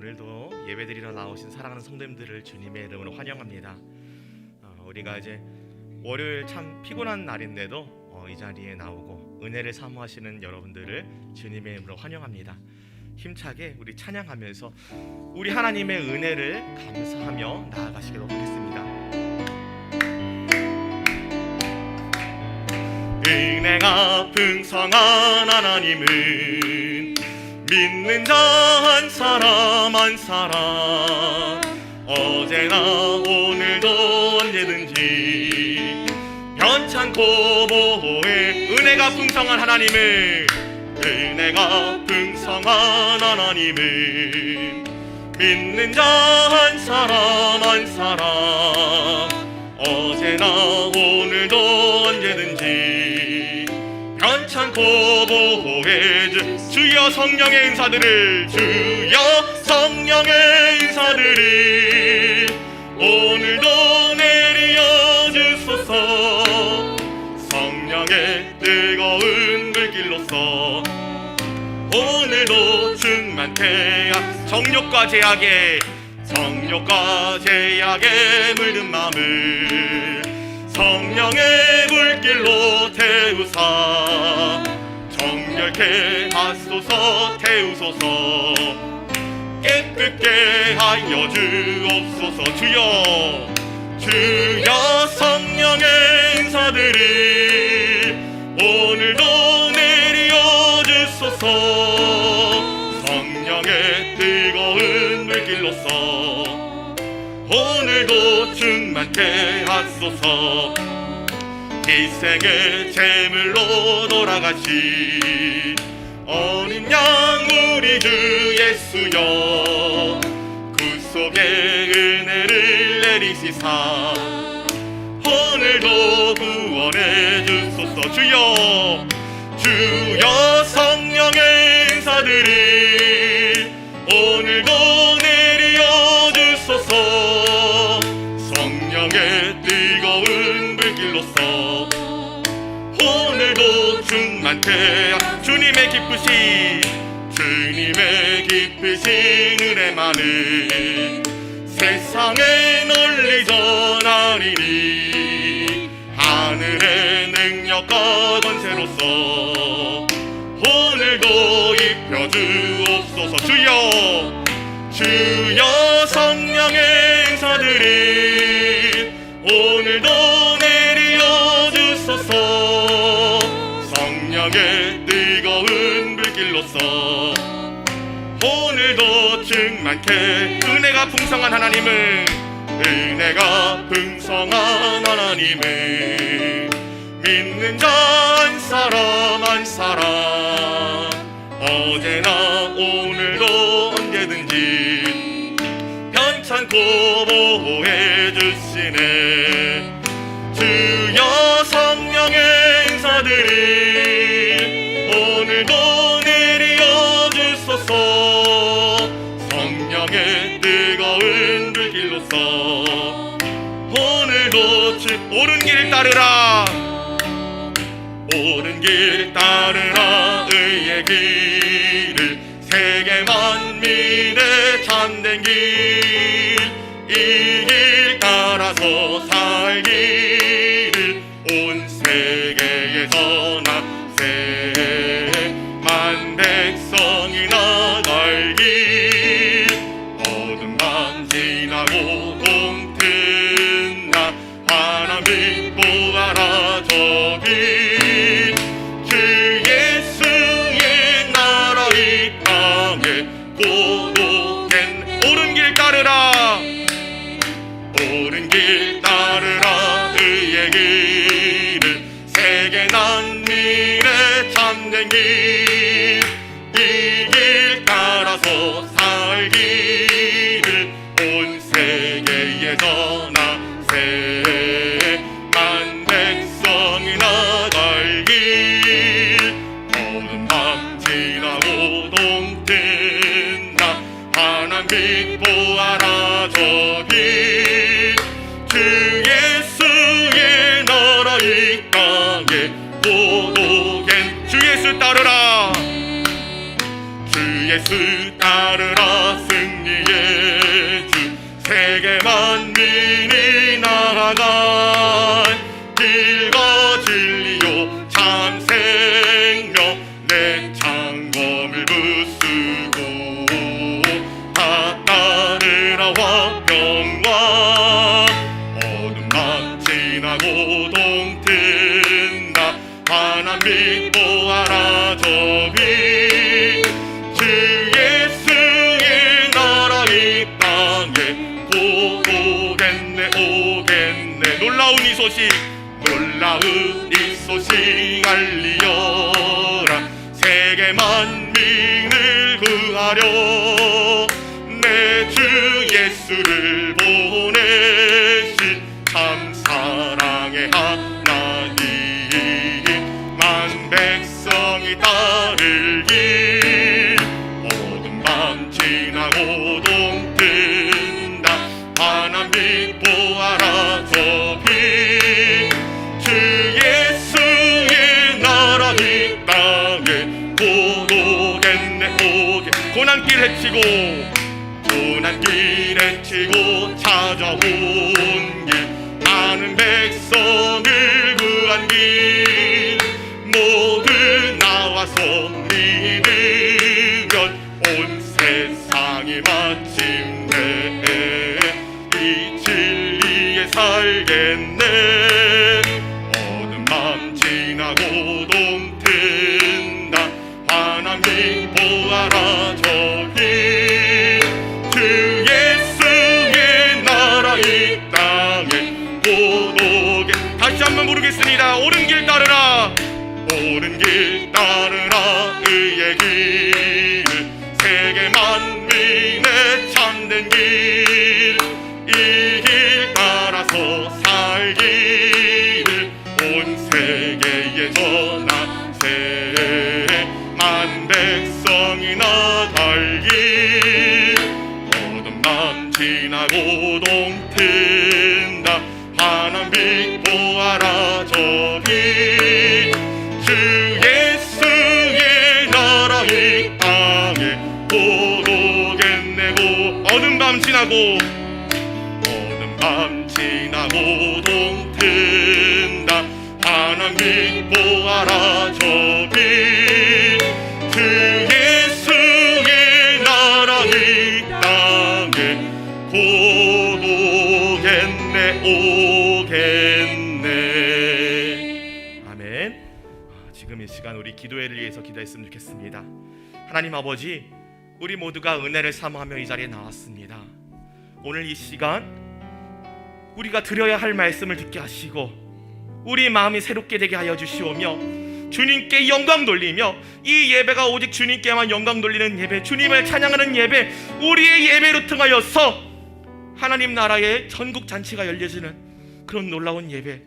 오늘도 예배드리러 나오신 사랑하는 성도님들을 주님의 이름으로 환영합니다. 우리가 이제 월요일 참 피곤한 날인데도 이 자리에 나오고 은혜를 사모하시는 여러분들을 주님의 이름으로 환영합니다. 힘차게 우리 찬양하면서 우리 하나님의 은혜를 감사하며 나아가시도록 하겠습니다. 은혜가 풍성한 하나님은 믿는 자 한 사람 한 사람 어제나 오늘도 언제든지 변찮고 보호해. 은혜가 풍성한 하나님은 은혜가 풍성한 하나님은 믿는 자 한 사람 한 사람 어제나 오늘도 언제든지 변찮고 보호해 주여 성령의 인사들을 주여 성령의 인사들을 오늘도 내려 주소서. 성령의 뜨거운 불길로서 오늘도 충만케 정욕과 제약에 물든 마음을 성령의 불길로 태우사 정결케 하소서. 태우소서 깨끗게 하여 주옵소서. 주여 성령의 인사들을 오늘도 내려 주소서. 성령의 뜨거운 물길로서 오늘도 충만케 하소서. 희생의 제물로 돌아가신 어린 양 우리 주 예수여 구속의 은혜를 내리시사 오늘도 구원해 주소서. 주여 성령의 인사들을 오늘도 내려 주소서. 성령의 뜨거운 불길로서 오늘도 충만케 주님의 기쁘신 은혜만을 세상에 널리 전하리니 하늘의 능력과 권세로서 오늘도 입혀주옵소서. 주여 성령의 인사들을 오늘도 내려 주소서. 성령의 뜨거운 불길로서 오늘도 충만케 은혜가 풍성한 하나님은 믿는 자 한 사람 한 사람 어제나 오늘도 언제든지 변찮고 보호해 주시네. 주여 성령의 인사들을 오늘도 내려 주소서. 성령의 뜨거운 불길로서 오늘도 옳은 길 따르라. 옳은 길 따르라. 의의 길을 세계 만민의 참된 길 이 길 따라서 살기를 온 세계에서 만 백성이 나갈길 어두운 밤 지나고 동튼 나 하나님 보아라 저길 주 예수의 나라 이 땅에 고독한 옳은 길 따르라. 옳은 길 따르라. 의의 길을 세계 난민의 참된 길 이 길 따라서 살기를 온 세계에서 만 백성이 나갈길 어두운 밤 지나고 동뜬 나 하나님 보아라 저길 주 예수의 나라 이 땅에 고독한 주 예수 따르라. 주 예수 따르라. 승리의 주 세계 만민이 나아갈 길과 진리요 참 생명 내 창검을 부수고 다 따르라 화평과 어둠 밤 지나고 동튼 나 보아라 저기 주 예수의 나라 이 땅에 곧 오겠네 놀라운 이 소식 알리어라 세계 만민을 구하려 내 주 예수를 보내신 참 사랑의 하나님 만 백성이 따를 길 모든 밤 지나고 동뜬다 하나님 보아라 저기 주 예수의 나라 이 땅에 곧 오겠네 고난길 헤치고 찾아온 길 많은 백성을 구한 길 모두 나와서 믿으면 온 세상이 마침내 이 진리에 살겠네 어두운 밤 지나고 동튼다 하나님 보아라 저기 주 예수의 나라 이 땅에 곧 오게 다시 한번 부르겠습니다. 옳은 길 따르라 의의 길 세계 만민의 참된 길 이 길 따라서 살기를 온 세계에 전하세 만 백성이 나갈 길 모든 밤 지나고 동튼다 하나님 보아라 저기 주 예수의 나라 이 땅에 곧 오겠네 어두운 밤 지나고 동튼다 하나님 보아라 저기 주 예수의 나라 이 땅에 곧 오겠네 아멘. 지금 이 시간 우리 기도회를 위해서 기도했으면 좋겠습니다. 하나님 아버지 우리 모두가 은혜를 사모하며 이 자리에 나왔습니다. 오늘 이 시간 우리가 드려야 할 말씀을 듣게 하시고 우리 마음이 새롭게 되게 하여 주시오며 주님께 영광 돌리며 이 예배가 오직 주님께만 영광 돌리는 예배 주님을 찬양하는 예배 우리의 예배로 통하여서 하나님 나라의 전국 잔치가 열려지는 그런 놀라운 예배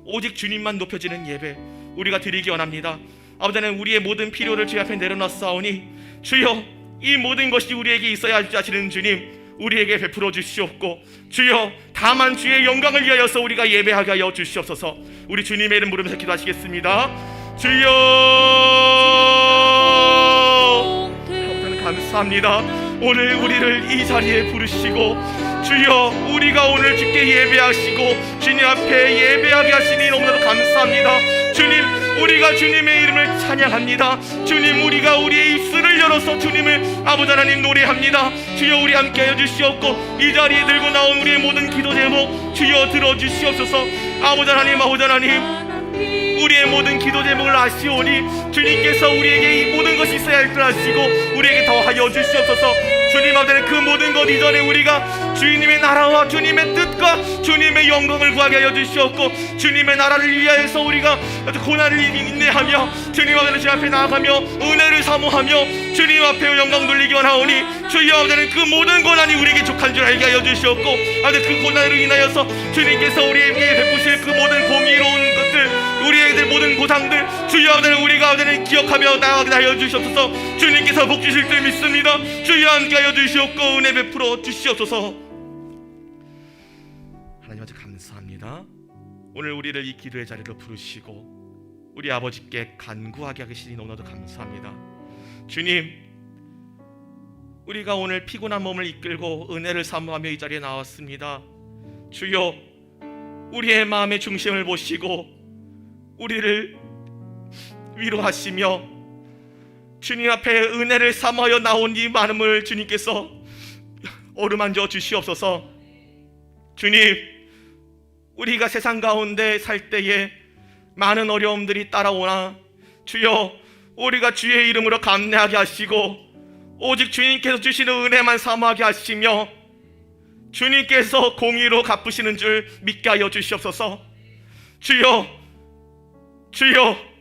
오직 주님만 높여지는 예배 우리가 드리기 원합니다. 아버지 하나님 우리의 모든 필요를 주의 앞에 내려놨사오니 주여 이 모든 것이 우리에게 있어야 하시는 주님 우리에게 베풀어 주시옵고 주여 다만 주의 영광을 위하여서 우리가 예배하게 하여 주시옵소서. 우리 주님의 이름 부르면서 기도하시겠습니다. 주여 감사합니다. 오늘 우리를 이 자리에 부르시고 주여 우리가 오늘 주께 예배하시고 주님 앞에 예배하게 하시니 너무나도 감사합니다. 주님 우리가 주님의 이름을 찬양합니다. 주님 우리가 우리의 입술을 열어서 주님을 아버지 하나님 노래합니다. 주여 우리 함께 하여 주시옵고 이 자리에 들고 나온 우리의 모든 기도 제목 주여 들어주시옵소서. 아버지 하나님 우리의 모든 기도 제목을 아시오니 주님께서 우리에게 이 모든 것이 있어야 할 줄 아시고 우리에게 더하여 주시옵소서. 주님 앞에 그 모든 것 이전에 우리가 주님의 나라와 주님의 뜻과 주님의 영광을 구하게 하여 주시옵고 주님의 나라를 위하여서 우리가 고난을 인내하며 주님 앞에 나아가며 은혜를 사모하며 주님 앞에 영광 돌리기 원하오니 주여 아버지는 그 모든 고난이 우리에게 족한 줄 알게 하여 주시옵고 아버지 그 고난으로 인하여서 주님께서 우리에게 베푸실 그 모든 공의로운 것들 우리의 모든 보상들 주여 아버지는 우리가 아버지는 기억하며 나아가게 하여 주시옵소서. 주님께서 복 주실 줄 믿습니다. 주여 함께 하여 주시옵고 은혜 베풀어 주시옵소서. 하나님 아버지 감사합니다. 오늘 우리를 이 기도의 자리로 부르시고 우리 아버지께 간구하게 하시니 너무나도 감사합니다. 주님 우리가 오늘 피곤한 몸을 이끌고 은혜를 사모하며 이 자리에 나왔습니다. 주여 우리의 마음의 중심을 보시고 우리를 위로하시며 주님 앞에 은혜를 사모하여 나온 이 마음을 주님께서 어루만져 주시옵소서. 주님 우리가 세상 가운데 살 때에 많은 어려움들이 따라오나 주여, 우리가 주의 이름으로 감내하게 하시고 오직 주님께서 주시는 은혜만 사모하게 하시며 주님께서 공의로 갚으시는 줄 믿게 하여 주시옵소서. 주여, 주여,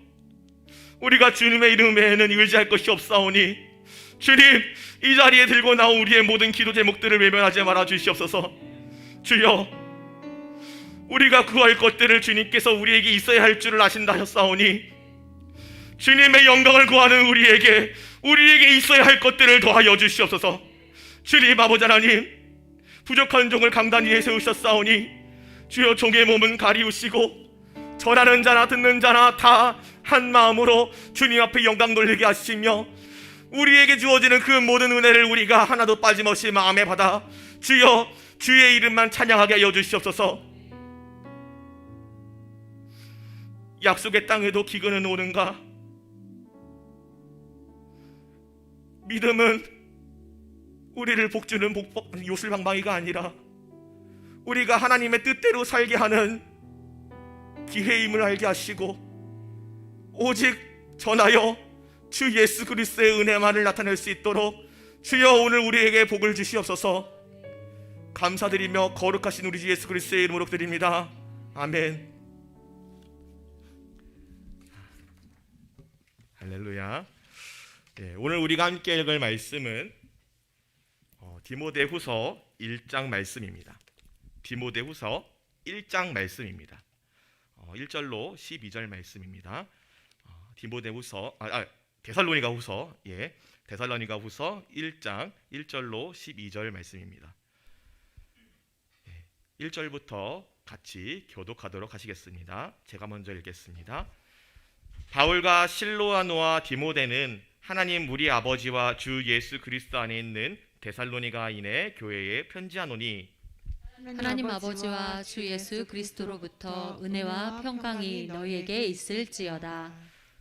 우리가 주님의 이름 외에는 의지할 것이 없사오니 주님, 이 자리에 들고 나온 우리의 모든 기도 제목들을 외면하지 말아 주시옵소서. 주여, 우리가 구할 것들을 주님께서 우리에게 있어야 할 줄을 아신다 하셨사오니 주님의 영광을 구하는 우리에게 있어야 할 것들을 더하여 주시옵소서. 주님 아버지 하나님, 부족한 종을 강단 위에 세우셨사오니 주여, 종의 몸은 가리우시고 전하는 자나 듣는 자나 다 한 마음으로 주님 앞에 영광 돌리게 하시며 우리에게 주어지는 그 모든 은혜를 우리가 하나도 빠짐없이 마음에 받아 주여, 주의 이름만 찬양하게 하여 주시옵소서. 약속의 땅에도 기근은 오는가? 믿음은 우리를 복주는 요술방망이가 아니라 우리가 하나님의 뜻대로 살게 하는 기회임을 알게 하시고 오직 전하여 주 예수 그리스도의 은혜만을 나타낼 수 있도록 주여, 오늘 우리에게 복을 주시옵소서. 감사드리며 거룩하신 우리 주 예수 그리스도의 이름으로 드립니다. 아멘. 할렐루야. 네, 오늘 우리가 함께 읽을 말씀은 디모데후서 1장 말씀입니다. 디모데후서 1장 말씀입니다. 1절로 12절 말씀입니다. 데살로니가후서 데살로니가후서 1장 1절로 12절 말씀입니다. 1절부터 같이 교독하도록 하시겠습니다. 제가 먼저 읽겠습니다. 바울과 실로아노와 디모데는 하나님 우리 아버지와 주 예수 그리스도 안에 있는 데살로니가인의 교회에 편지하노니 하나님 아버지와 주 예수 그리스도로부터 은혜와 평강이 너희에게 있을지어다.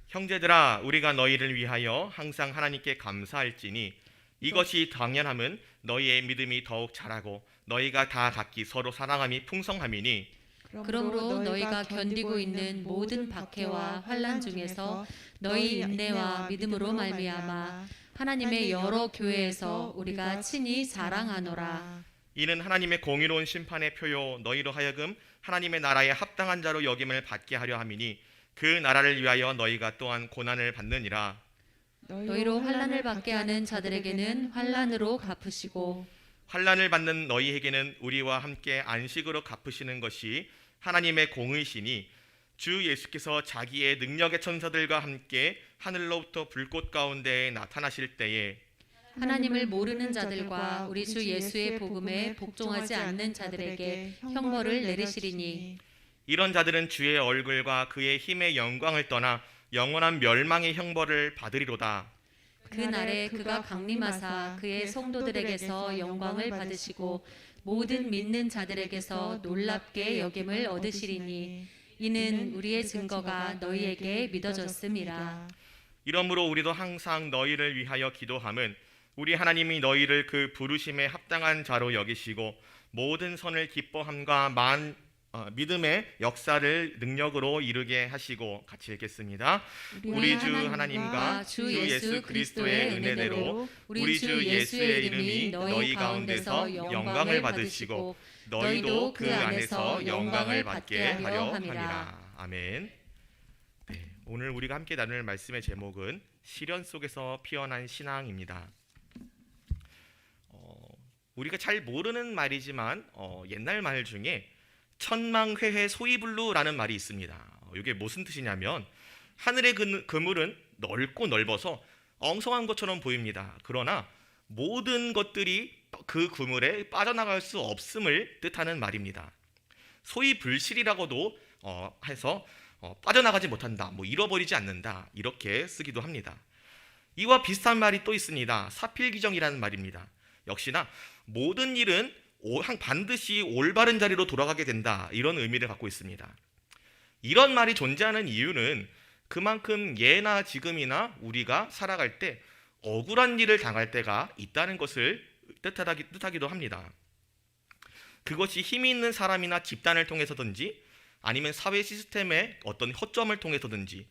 형제들아, 우리가 너희를 위하여 항상 하나님께 감사할지니 이것이 당연함은 너희의 믿음이 더욱 자라고 너희가 다 각기 서로 사랑함이 풍성함이니 그러므로 너희가 견디고 있는 모든 박해와 환난 중에서 너희 인내와 믿음으로 말미암아 하나님의 여러 교회에서 우리가 친히 자랑하노라. 이는 하나님의 공의로운 심판의 표요 너희로 하여금 하나님의 나라에 합당한 자로 여김을 받게 하려 함이니 그 나라를 위하여 너희가 또한 고난을 받느니라. 너희로 환난을 받게 하는 자들에게는 환난으로 갚으시고 환난을 받는 너희에게는 우리와 함께 안식으로 갚으시는 것이 하나님의 공의시니 주 예수께서 자기의 능력의 천사들과 함께 하늘로부터 불꽃 가운데에 나타나실 때에 하나님을 모르는 자들과 우리 주 예수의 복음에 복종하지 않는 자들에게 형벌을 내리시리니 이런 자들은 주의 얼굴과 그의 힘의 영광을 떠나 영원한 멸망의 형벌을 받으리로다. 그 날에 그가 강림하사 그의 성도들에게서 영광을 받으시고 모든 믿는 자들에게서 놀랍게 여김을 얻으시리니 이는 우리의 증거가 너희에게 믿어졌음이라. 이러므로 우리도 항상 너희를 위하여 기도함은 우리 하나님이 너희를 그 부르심에 합당한 자로 여기시고 모든 선을 기뻐함과 믿음의 역사를 능력으로 이루게 하시고, 같이 읽겠습니다. 우리 주 하나님과 주 예수 그리스도의 은혜대로 우리 주 예수의 이름이 너희 가운데서 영광을 받으시고 너희도 그 안에서 영광을 받게 하려 함이라. 아멘. 네, 오늘 우리가 함께 나눌 말씀의 제목은 시련 속에서 피어난 신앙입니다. 우리가 잘 모르는 말이지만 옛날 말 중에 천망회회 소이불루라는 말이 있습니다. 이게 무슨 뜻이냐면 하늘의 그물은 넓고 넓어서 엉성한 것처럼 보입니다. 그러나 모든 것들이 그 그물에 빠져나갈 수 없음을 뜻하는 말입니다. 소위 불실이라고도 해서 빠져나가지 못한다, 잃어버리지 않는다, 이렇게 쓰기도 합니다. 이와 비슷한 말이 또 있습니다. 사필귀정이라는 말입니다. 역시나 모든 일은 반드시 올바른 자리로 돌아가게 된다, 이런 의미를 갖고 있습니다. 이런 말이 존재하는 이유는 그만큼 예나 지금이나 우리가 살아갈 때 억울한 일을 당할 때가 있다는 것을 뜻하기도 합니다. 그것이 힘이 있는 사람이나 집단을 통해서든지 아니면 사회 시스템의 어떤 허점을 통해서든지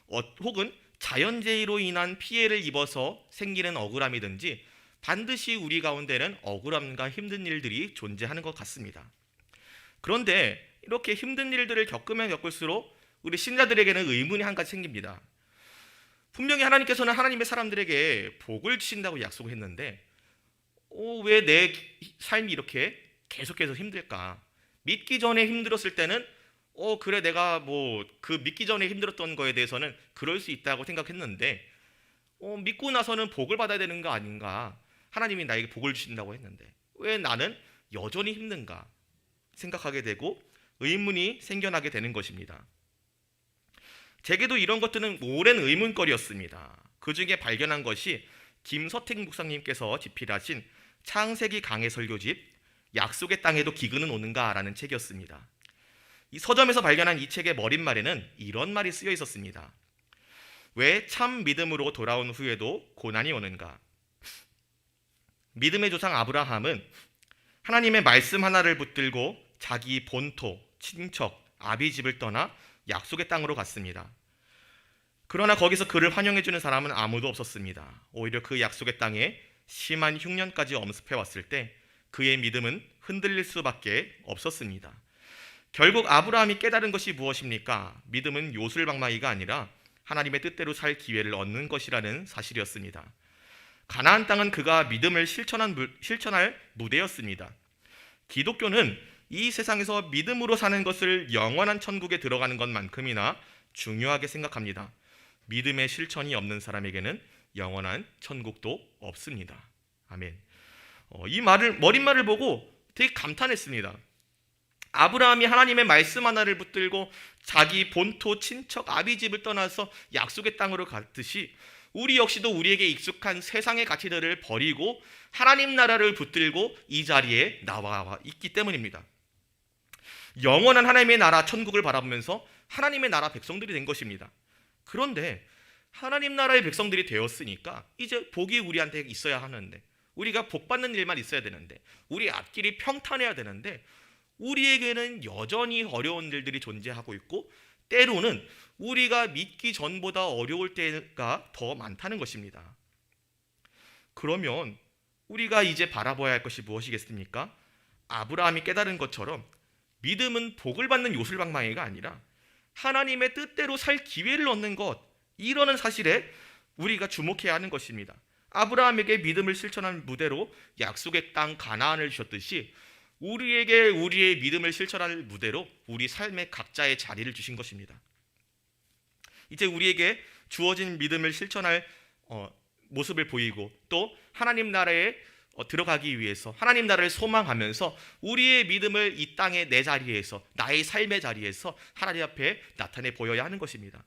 혹은 자연재해로 인한 피해를 입어서 생기는 억울함이든지 반드시 우리 가운데는 억울함과 힘든 일들이 존재하는 것 같습니다. 그런데 이렇게 힘든 일들을 겪으면 겪을수록 우리 신자들에게는 의문이 한 가지 생깁니다. 분명히 하나님께서는 하나님의 사람들에게 복을 주신다고 약속했는데 왜 내 삶이 이렇게 계속해서 힘들까? 믿기 전에 힘들었을 때는 그래 내가 뭐 그 믿기 전에 힘들었던 거에 대해서는 그럴 수 있다고 생각했는데 믿고 나서는 복을 받아야 되는 거 아닌가? 하나님이 나에게 복을 주신다고 했는데 왜 나는 여전히 힘든가? 생각하게 되고 의문이 생겨나게 되는 것입니다. 제게도 이런 것들은 오랜 의문거리였습니다. 그 중에 발견한 것이 김서택 목사님께서 집필하신 창세기 강해 설교집 약속의 땅에도 기근은 오는가라는 책이었습니다. 이 서점에서 발견한 이 책의 머릿말에는 이런 말이 쓰여 있었습니다. 왜 참 믿음으로 돌아온 후에도 고난이 오는가? 믿음의 조상 아브라함은 하나님의 말씀 하나를 붙들고 자기 본토, 친척, 아비집을 떠나 약속의 땅으로 갔습니다. 그러나 거기서 그를 환영해주는 사람은 아무도 없었습니다. 오히려 그 약속의 땅에 심한 흉년까지 엄습해 왔을 때 그의 믿음은 흔들릴 수밖에 없었습니다. 결국 아브라함이 깨달은 것이 무엇입니까? 믿음은 요술방망이가 아니라 하나님의 뜻대로 살 기회를 얻는 것이라는 사실이었습니다. 가나안 땅은 그가 믿음을 실천할 무대였습니다. 기독교는 이 세상에서 믿음으로 사는 것을 영원한 천국에 들어가는 것만큼이나 중요하게 생각합니다. 믿음의 실천이 없는 사람에게는 영원한 천국도 없습니다. 아멘. 이 머릿말을 보고 되게 감탄했습니다. 아브라함이 하나님의 말씀 하나를 붙들고 자기 본토, 친척, 아비집을 떠나서 약속의 땅으로 갔듯이 우리 역시도 우리에게 익숙한 세상의 가치들을 버리고 하나님 나라를 붙들고 이 자리에 나와 있기 때문입니다. 영원한 하나님의 나라 천국을 바라보면서 하나님의 나라 백성들이 된 것입니다. 그런데 하나님 나라의 백성들이 되었으니까 이제 복이 우리한테 있어야 하는데 우리가 복 받는 일만 있어야 되는데 우리 앞길이 평탄해야 되는데 우리에게는 여전히 어려운 일들이 존재하고 있고 때로는 우리가 믿기 전보다 어려울 때가 더 많다는 것입니다. 그러면 우리가 이제 바라봐야 할 것이 무엇이겠습니까? 아브라함이 깨달은 것처럼 믿음은 복을 받는 요술방망이가 아니라 하나님의 뜻대로 살 기회를 얻는 것, 이러는 사실에 우리가 주목해야 하는 것입니다. 아브라함에게 믿음을 실천한 무대로 약속의 땅 가나안을 주셨듯이 우리에게 우리의 믿음을 실천할 무대로 우리 삶의 각자의 자리를 주신 것입니다. 이제 우리에게 주어진 믿음을 실천할 모습을 보이고 또 하나님 나라에 들어가기 위해서 하나님 나라를 소망하면서 우리의 믿음을 이 땅의 내 자리에서 나의 삶의 자리에서 하나님 앞에 나타내 보여야 하는 것입니다.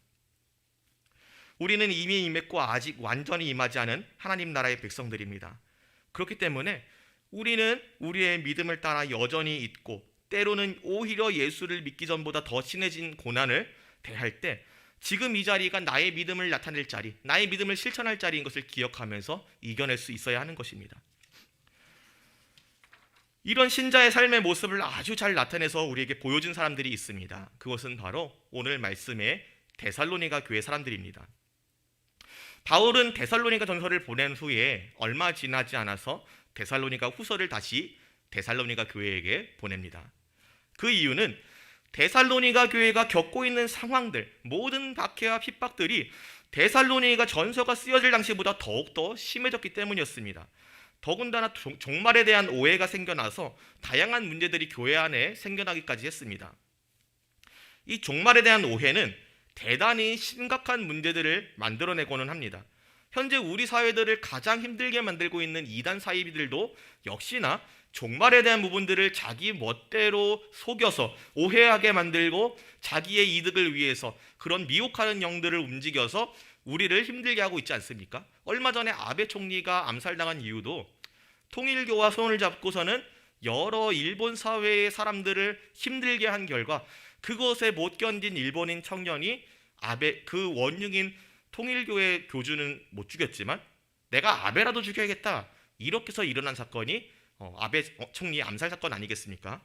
우리는 이미 임했고 아직 완전히 임하지 않은 하나님 나라의 백성들입니다. 그렇기 때문에 우리는 우리의 믿음을 따라 여전히 있고 때로는 오히려 예수를 믿기 전보다 더 심해진 고난을 대할 때 지금 이 자리가 나의 믿음을 나타낼 자리, 나의 믿음을 실천할 자리인 것을 기억하면서 이겨낼 수 있어야 하는 것입니다. 이런 신자의 삶의 모습을 아주 잘 나타내서 우리에게 보여준 사람들이 있습니다. 그것은 바로 오늘 말씀의 데살로니가 교회 사람들입니다. 바울은 데살로니가 전서를 보낸 후에 얼마 지나지 않아서 데살로니가 후서를 다시 데살로니가 교회에게 보냅니다. 그 이유는 데살로니가 교회가 겪고 있는 상황들, 모든 박해와 핍박들이 데살로니가 전서가 쓰여질 당시보다 더욱더 심해졌기 때문이었습니다. 더군다나 종말에 대한 오해가 생겨나서 다양한 문제들이 교회 안에 생겨나기까지 했습니다. 이 종말에 대한 오해는 대단히 심각한 문제들을 만들어내고는 합니다. 현재 우리 사회들을 가장 힘들게 만들고 있는 이단 사이비들도 역시나 종말에 대한 부분들을 자기 멋대로 속여서 오해하게 만들고 자기의 이득을 위해서 그런 미혹하는 영들을 움직여서 우리를 힘들게 하고 있지 않습니까? 얼마 전에 아베 총리가 암살당한 이유도 통일교와 손을 잡고서는 여러 일본 사회의 사람들을 힘들게 한 결과 그것에 못 견딘 일본인 청년이 아베 그 원흉인 통일교의 교주는 못 죽였지만 내가 아베라도 죽여야겠다, 이렇게 해서 일어난 사건이 아베 총리 암살 사건 아니겠습니까?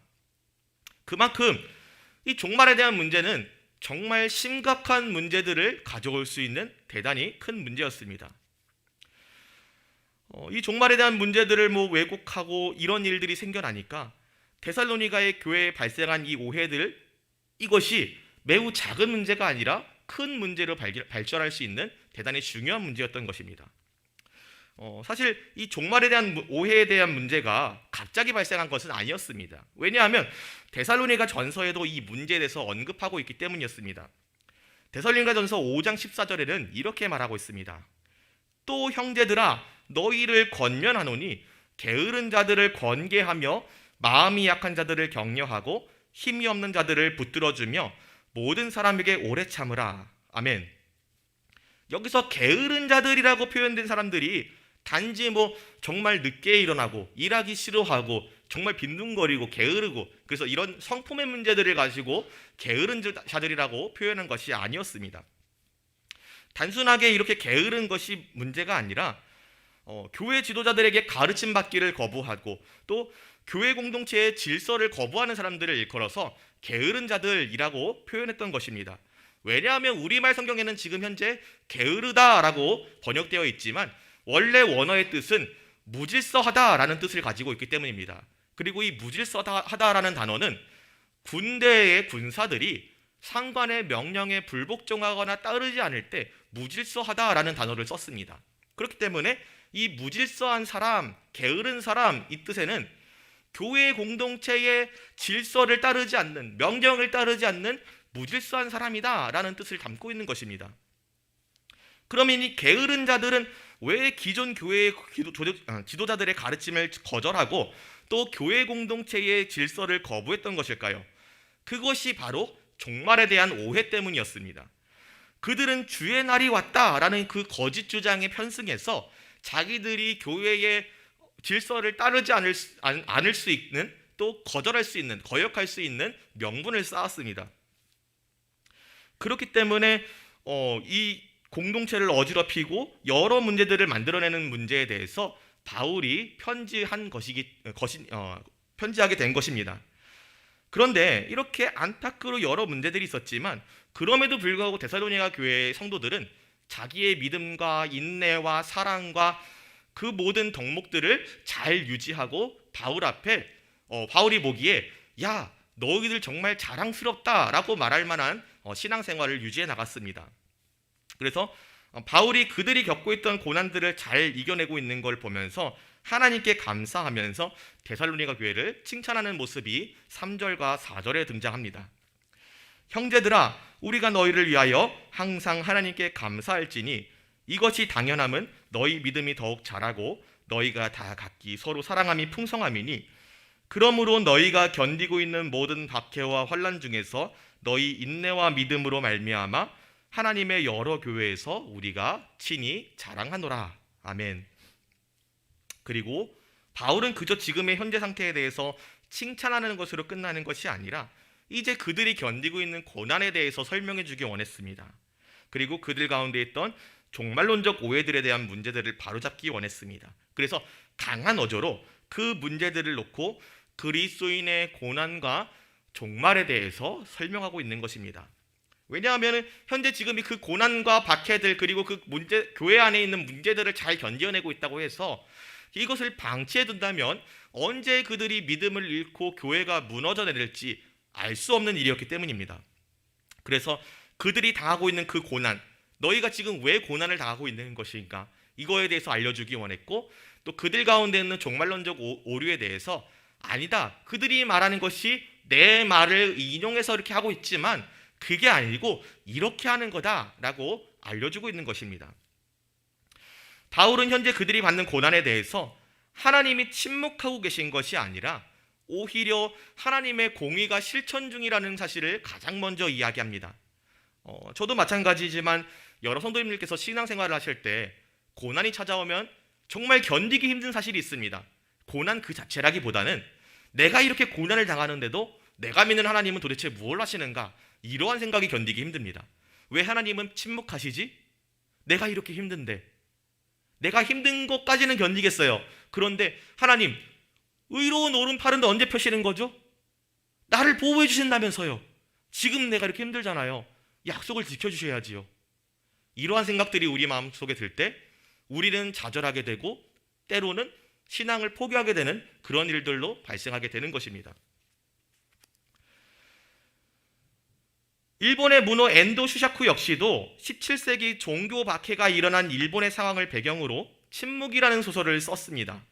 그만큼 이 종말에 대한 문제는 정말 심각한 문제들을 가져올 수 있는 대단히 큰 문제였습니다. 이 종말에 대한 문제들을 왜곡하고 이런 일들이 생겨나니까 데살로니가의 교회에 발생한 이 오해들, 이것이 매우 작은 문제가 아니라 큰 문제로 발전할 수 있는 대단히 중요한 문제였던 것입니다. 사실 이 종말에 대한 오해에 대한 문제가 갑자기 발생한 것은 아니었습니다. 왜냐하면 데살로니가 전서에도 이 문제에 대해서 언급하고 있기 때문이었습니다. 데살로니가 전서 5장 14절에는 이렇게 말하고 있습니다. 또 형제들아 너희를 권면하노니 게으른 자들을 권계하며 마음이 약한 자들을 격려하고 힘이 없는 자들을 붙들어주며 모든 사람에게 오래 참으라. 아멘. 여기서 게으른 자들이라고 표현된 사람들이 단지 정말 늦게 일어나고 일하기 싫어하고 정말 빈둥거리고 게으르고 그래서 이런 성품의 문제들을 가지고 게으른 자들이라고 표현한 것이 아니었습니다. 단순하게 이렇게 게으른 것이 문제가 아니라 교회 지도자들에게 가르침 받기를 거부하고 또 교회 공동체의 질서를 거부하는 사람들을 일컬어서 게으른 자들이라고 표현했던 것입니다. 왜냐하면 우리말 성경에는 지금 현재 게으르다라고 번역되어 있지만 원래 원어의 뜻은 무질서하다라는 뜻을 가지고 있기 때문입니다. 그리고 이 무질서하다라는 단어는 군대의 군사들이 상관의 명령에 불복종하거나 따르지 않을 때 무질서하다라는 단어를 썼습니다. 그렇기 때문에 이 무질서한 사람, 게으른 사람 이 뜻에는 교회 공동체의 질서를 따르지 않는, 명령을 따르지 않는 무질서한 사람이다라는 뜻을 담고 있는 것입니다. 그러면 이 게으른 자들은 왜 기존 교회의 지도자들의 가르침을 거절하고 또 교회 공동체의 질서를 거부했던 것일까요? 그것이 바로 종말에 대한 오해 때문이었습니다. 그들은 주의 날이 왔다라는 그 거짓 주장에 편승해서 자기들이 교회의 질서를 따르지 않을 수 있는 또 거절할 수 있는, 거역할 수 있는 명분을 쌓았습니다. 그렇기 때문에 이 공동체를 어지럽히고 여러 문제들을 만들어내는 문제에 대해서 바울이 편지하게 된 것입니다. 그런데 이렇게 안팎으로 여러 문제들이 있었지만 그럼에도 불구하고 데살로니가 교회의 성도들은 자기의 믿음과 인내와 사랑과 그 모든 덕목들을 잘 유지하고 바울 앞에 바울이 보기에 야 너희들 정말 자랑스럽다라고 말할 만한 신앙생활을 유지해 나갔습니다. 그래서 바울이 그들이 겪고 있던 고난들을 잘 이겨내고 있는 걸 보면서 하나님께 감사하면서 데살로니가 교회를 칭찬하는 모습이 3절과 4절에 등장합니다. 형제들아 우리가 너희를 위하여 항상 하나님께 감사할지니 이것이 당연함은 너희 믿음이 더욱 자라고 너희가 다 각기 서로 사랑함이 풍성함이니 그러므로 너희가 견디고 있는 모든 박해와 환난 중에서 너희 인내와 믿음으로 말미암아 하나님의 여러 교회에서 우리가 친히 자랑하노라. 아멘. 그리고 바울은 그저 지금의 현재 상태에 대해서 칭찬하는 것으로 끝나는 것이 아니라 이제 그들이 견디고 있는 고난에 대해서 설명해 주기 원했습니다. 그리고 그들 가운데 있던 종말론적 오해들에 대한 문제들을 바로잡기 원했습니다. 그래서 강한 어조로 그 문제들을 놓고 그리스도인의 고난과 종말에 대해서 설명하고 있는 것입니다. 왜냐하면 현재 지금 그 고난과 박해들 그리고 그 문제, 교회 안에 있는 문제들을 잘 견뎌내고 있다고 해서 이것을 방치해 둔다면 언제 그들이 믿음을 잃고 교회가 무너져 내릴지 알 수 없는 일이었기 때문입니다. 그래서 그들이 당하고 있는 그 고난, 너희가 지금 왜 고난을 당하고 있는 것인가, 이거에 대해서 알려주기 원했고 또 그들 가운데 있는 종말론적 오류에 대해서 아니다, 그들이 말하는 것이 내 말을 인용해서 이렇게 하고 있지만 그게 아니고 이렇게 하는 거다라고 알려주고 있는 것입니다. 바울은 현재 그들이 받는 고난에 대해서 하나님이 침묵하고 계신 것이 아니라 오히려 하나님의 공의가 실천 중이라는 사실을 가장 먼저 이야기합니다. 저도 마찬가지지만 여러 성도님들께서 신앙생활을 하실 때 고난이 찾아오면 정말 견디기 힘든 사실이 있습니다. 고난 그 자체라기보다는 내가 이렇게 고난을 당하는데도 내가 믿는 하나님은 도대체 무엇을 하시는가, 이러한 생각이 견디기 힘듭니다. 왜 하나님은 침묵하시지? 내가 이렇게 힘든데, 내가 힘든 것까지는 견디겠어요. 그런데 하나님, 의로운 오른팔은 언제 펴시는 거죠? 나를 보호해 주신다면서요. 지금 내가 이렇게 힘들잖아요. 약속을 지켜주셔야지요. 이러한 생각들이 우리 마음속에 들 때 우리는 좌절하게 되고 때로는 신앙을 포기하게 되는 그런 일들로 발생하게 되는 것입니다. 일본의 문호 엔도 슈샤쿠 역시도 17세기 종교 박해가 일어난 일본의 상황을 배경으로 침묵이라는 소설을 썼습니다.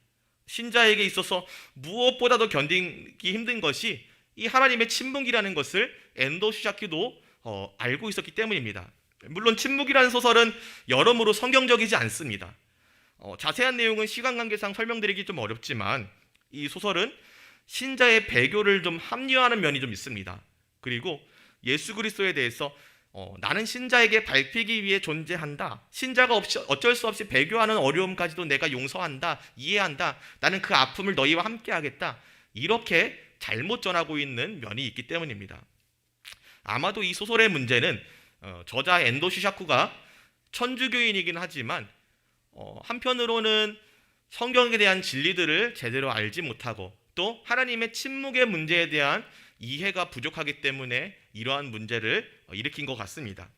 신자에게 있어서 무엇보다도 견디기 힘든 것이 이 하나님의 침묵이라는 것을 엔도 슈샤쿠도 알고 있었기 때문입니다. 물론 침묵이라는 소설은 여러모로 성경적이지 않습니다. 자세한 내용은 시간 관계상 설명드리기 좀 어렵지만 이 소설은 신자의 배교를 좀 합리화하는 면이 좀 있습니다. 그리고 예수 그리스도에 대해서 나는 신자에게 밟히기 위해 존재한다. 신자가 어쩔 수 없이 배교하는 어려움까지도 내가 용서한다. 이해한다. 나는 그 아픔을 너희와 함께 하겠다. 이렇게 잘못 전하고 있는 면이 있기 때문입니다. 아마도 이 소설의 문제는 저자 엔도 슈샤쿠가 천주교인이긴 하지만 한편으로는 성경에 대한 진리들을 제대로 알지 못하고 또 하나님의 침묵의 문제에 대한 이해가 부족하기 때문에 이러한 문제를 일으킨 것 같습니다.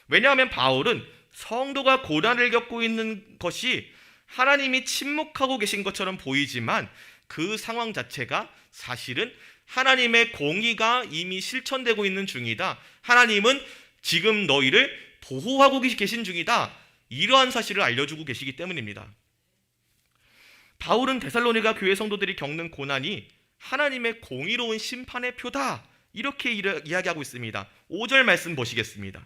왜냐하면 바울은 성도가 고난을 겪고 있는 것이 하나님이 침묵하고 계신 것처럼 보이지만 그 상황 자체가 사실은 하나님의 공의가 이미 실천되고 있는 중이다. 하나님은 지금 너희를 보호하고 계신 중이다. 이러한 사실을 알려주고 계시기 때문입니다. 바울은 데살로니가 교회 성도들이 겪는 고난이 하나님의 공의로운 심판의 표다. 이렇게 이야기하고 있습니다. 5절 말씀 보시겠습니다.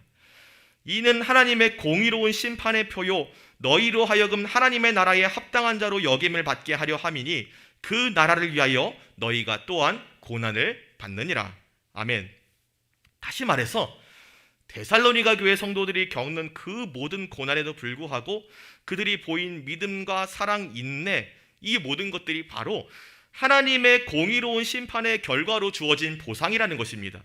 이는 하나님의 공의로운 심판의 표요 너희로 하여금 하나님의 나라에 합당한 자로 여김을 받게 하려 함이니 그 나라를 위하여 너희가 또한 고난을 받느니라. 아멘. 다시 말해서 데살로니가 교회 성도들이 겪는 그 모든 고난에도 불구하고 그들이 보인 믿음과 사랑, 인내, 이 모든 것들이 바로 하나님의 공의로운 심판의 결과로 주어진 보상이라는 것입니다.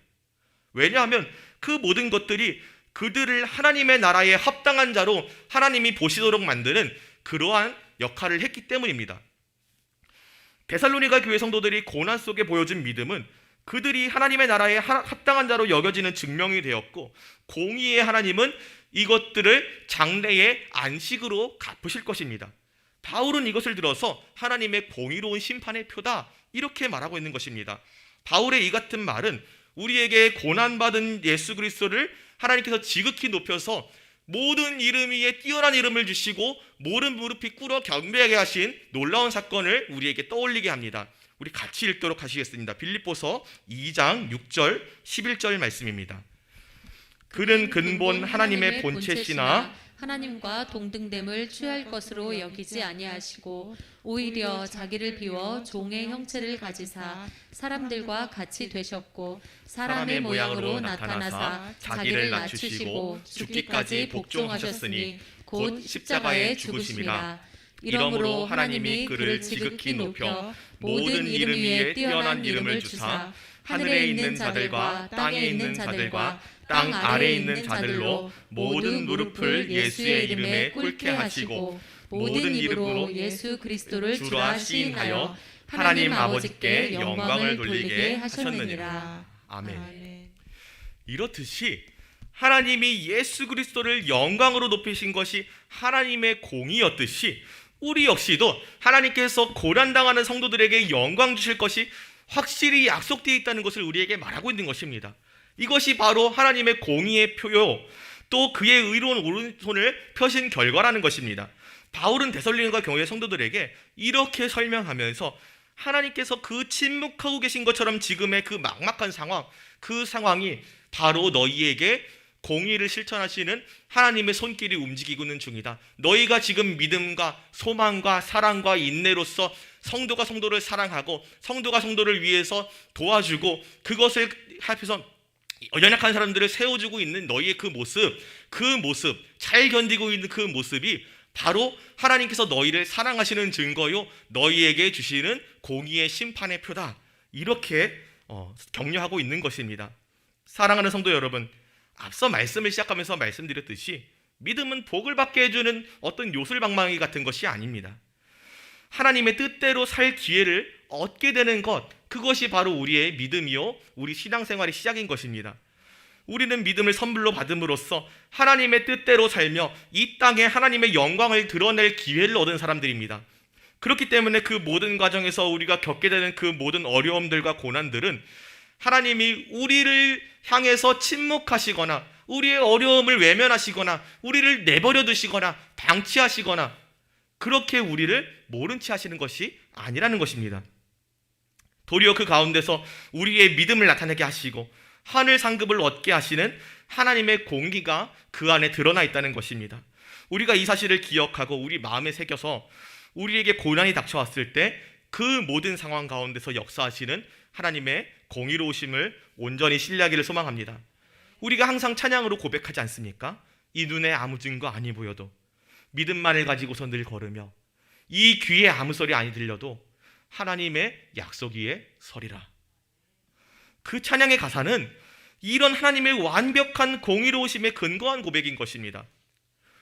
왜냐하면 그 모든 것들이 그들을 하나님의 나라에 합당한 자로 하나님이 보시도록 만드는 그러한 역할을 했기 때문입니다. 데살로니가 교회 성도들이 고난 속에 보여준 믿음은 그들이 하나님의 나라에 합당한 자로 여겨지는 증명이 되었고 공의의 하나님은 이것들을 장래의 안식으로 갚으실 것입니다. 바울은 이것을 들어서 하나님의 공의로운 심판의 표다 이렇게 말하고 있는 것입니다. 바울의 이 같은 말은 우리에게 고난받은 예수 그리스도를 하나님께서 지극히 높여서 모든 이름 위에 뛰어난 이름을 주시고 모든 무릎이 꿇어 경배하게 하신 놀라운 사건을 우리에게 떠올리게 합니다. 우리 같이 읽도록 하시겠습니다. 빌립보서 2장 6절 11절 말씀입니다. 그는 근본 하나님의 본체시나 하나님과 동등됨을 취할 것으로 여기지 아니하시고 오히려 자기를 비워 종의 형체를 가지사 사람들과 같이 되셨고 사람의 모양으로 나타나사 자기를 낮추시고 죽기까지 복종하셨으니 곧 십자가에 죽으심이라. 이러므로 하나님이 그를 지극히 높여 모든 이름 위에 뛰어난 이름을 주사 하늘에 있는 자들과 땅에 있는 자들과 땅 아래에 있는 자들로 모든 무릎을 예수의 이름에 꿇게 하시고 모든 입으로 예수 그리스도를 주라 시인하여 하나님 아버지께 영광을 돌리게 하셨느니라. 아멘. 이렇듯이 하나님이 예수 그리스도를 영광으로 높이신 것이 하나님의 공의였듯이 우리 역시도 하나님께서 고난당하는 성도들에게 영광 주실 것이 확실히 약속되어 있다는 것을 우리에게 말하고 있는 것입니다. 이것이 바로 하나님의 공의의 표요 또 그의 의로운 오른손을 펴신 결과라는 것입니다. 바울은 데살로니가 교회 성도들에게 이렇게 설명하면서 하나님께서 그 침묵하고 계신 것처럼 지금의 그 막막한 상황, 그 상황이 바로 너희에게 공의를 실천하시는 하나님의 손길이 움직이고 있는 중이다. 너희가 지금 믿음과 소망과 사랑과 인내로서 성도가 성도를 사랑하고 성도가 성도를 위해서 도와주고 그것을 합해서 연약한 사람들을 세워주고 있는 너희의 그 모습 잘 견디고 있는 그 모습이 바로 하나님께서 너희를 사랑하시는 증거요 너희에게 주시는 공의의 심판의 표다. 이렇게 격려하고 있는 것입니다. 사랑하는 성도 여러분, 앞서 말씀을 시작하면서 말씀드렸듯이 믿음은 복을 받게 해주는 어떤 요술방망이 같은 것이 아닙니다. 하나님의 뜻대로 살 기회를 얻게 되는 것, 그것이 바로 우리의 믿음이요 우리 신앙생활의 시작인 것입니다. 우리는 믿음을 선물로 받음으로써 하나님의 뜻대로 살며 이 땅에 하나님의 영광을 드러낼 기회를 얻은 사람들입니다. 그렇기 때문에 그 모든 과정에서 우리가 겪게 되는 그 모든 어려움들과 고난들은 하나님이 우리를 향해서 침묵하시거나 우리의 어려움을 외면하시거나 우리를 내버려 두시거나 방치하시거나 그렇게 우리를 모른 채 하시는 것이 아니라는 것입니다. 도리어 그 가운데서 우리의 믿음을 나타내게 하시고 하늘 상급을 얻게 하시는 하나님의 공의가 그 안에 드러나 있다는 것입니다. 우리가 이 사실을 기억하고 우리 마음에 새겨서 우리에게 고난이 닥쳐왔을 때 그 모든 상황 가운데서 역사하시는 하나님의 공의로우심을 온전히 신뢰하기를 소망합니다. 우리가 항상 찬양으로 고백하지 않습니까? 이 눈에 아무 증거 아니 보여도 믿음만을 가지고서 늘 걸으며 이 귀에 아무 소리 아니 들려도 하나님의 약속 위에 서리라. 그 찬양의 가사는 이런 하나님의 완벽한 공의로우심에 근거한 고백인 것입니다.